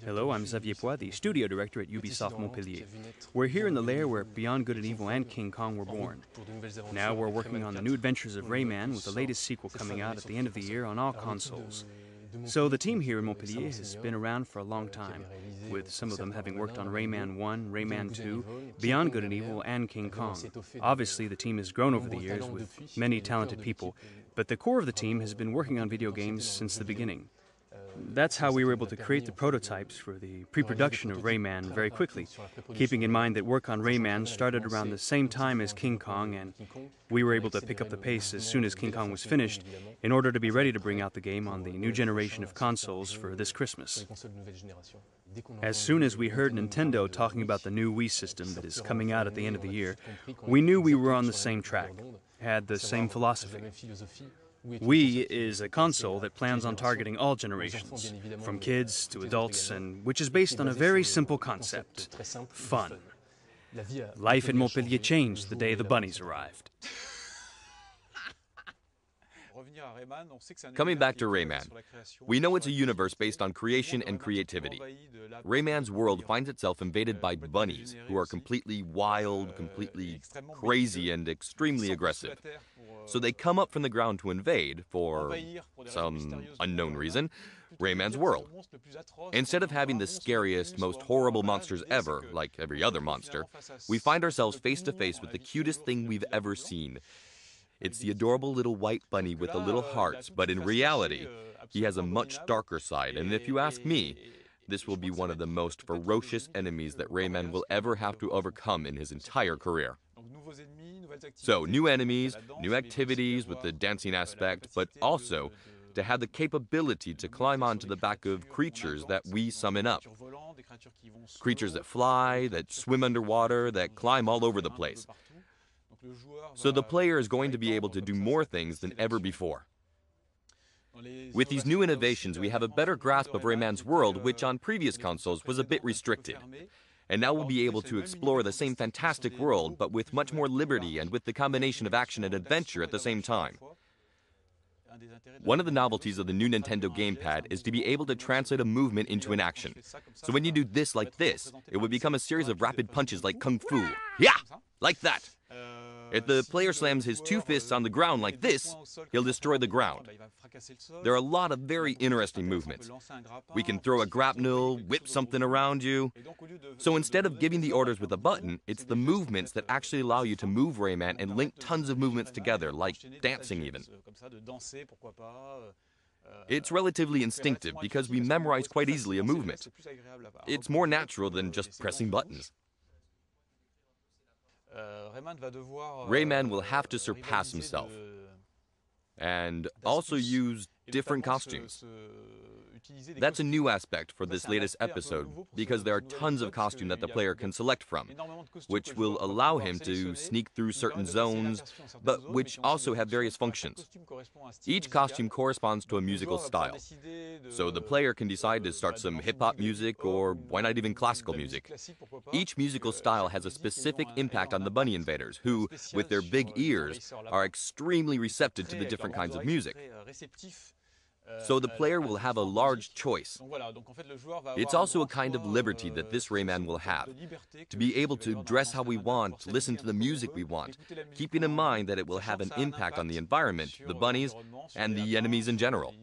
Hello, I'm Xavier Poix, the studio director at Ubisoft Montpellier. We're here in the lair where Beyond Good and Evil and King Kong were born. Now we're working on the new adventures of Rayman, with the latest sequel coming out at the end of the year on all consoles. So the team here in Montpellier has been around for a long time, with some of them having worked on Rayman 1, Rayman 2, Beyond Good and Evil, and King Kong. Obviously, the team has grown over the years with many talented people, but the core of the team has been working on video games since the beginning. That's how we were able to create the prototypes for the pre-production of Rayman very quickly, keeping in mind that work on Rayman started around the same time as King Kong, and we were able to pick up the pace as soon as King Kong was finished in order to be ready to bring out the game on the new generation of consoles for this Christmas. As soon as we heard Nintendo talking about the new Wii system that is coming out at the end of the year, we knew we were on the same track, had the same philosophy. Wii is a console that plans on targeting all generations, from kids to adults, and which is based on a very simple concept: fun. Life in Montpellier changed the day the bunnies arrived. Coming back to Rayman, we know it's a universe based on creation and creativity. Rayman's world finds itself invaded by bunnies who are completely wild, completely crazy, and extremely aggressive. So they come up from the ground to invade, for some unknown reason, Rayman's world. Instead of having the scariest, most horrible monsters ever, like every other monster, we find ourselves face to face with the cutest thing we've ever seen. It's the adorable little white bunny with the little hearts, but in reality, he has a much darker side, and if you ask me, this will be one of the most ferocious enemies that Rayman will ever have to overcome in his entire career. So, new enemies, new activities with the dancing aspect, but also to have the capability to climb onto the back of creatures that we summon up. Creatures that fly, that swim underwater, that climb all over the place. So the player is going to be able to do more things than ever before. With these new innovations, we have a better grasp of Rayman's world, which on previous consoles was a bit restricted. And now we'll be able to explore the same fantastic world, but with much more liberty and with the combination of action and adventure at the same time. One of the novelties of the new Nintendo gamepad is to be able to translate a movement into an action. So when you do this like this, it would become a series of rapid punches like Kung Fu. Yeah! Like that! If the player slams his two fists on the ground like this, he'll destroy the ground. There are a lot of very interesting movements. We can throw a grapnel, whip something around you. So instead of giving the orders with a button, it's the movements that actually allow you to move Rayman and link tons of movements together, like dancing even. It's relatively instinctive because we memorize quite easily a movement. It's more natural than just pressing buttons. Rayman will have to surpass himself and also use different costumes. That's a new aspect for this latest episode because there are tons of costumes that the player can select from, which will allow him to sneak through certain zones, but which also have various functions. Each costume corresponds to a musical style, so the player can decide to start some hip-hop music or why not even classical music. Each musical style has a specific impact on the bunny invaders, who, with their big ears, are extremely receptive to the different kinds of music. So the player will have a large choice. It's also a kind of liberty that this Rayman will have, to be able to dress how we want, listen to the music we want, keeping in mind that it will have an impact on the environment, the bunnies, and the enemies in general.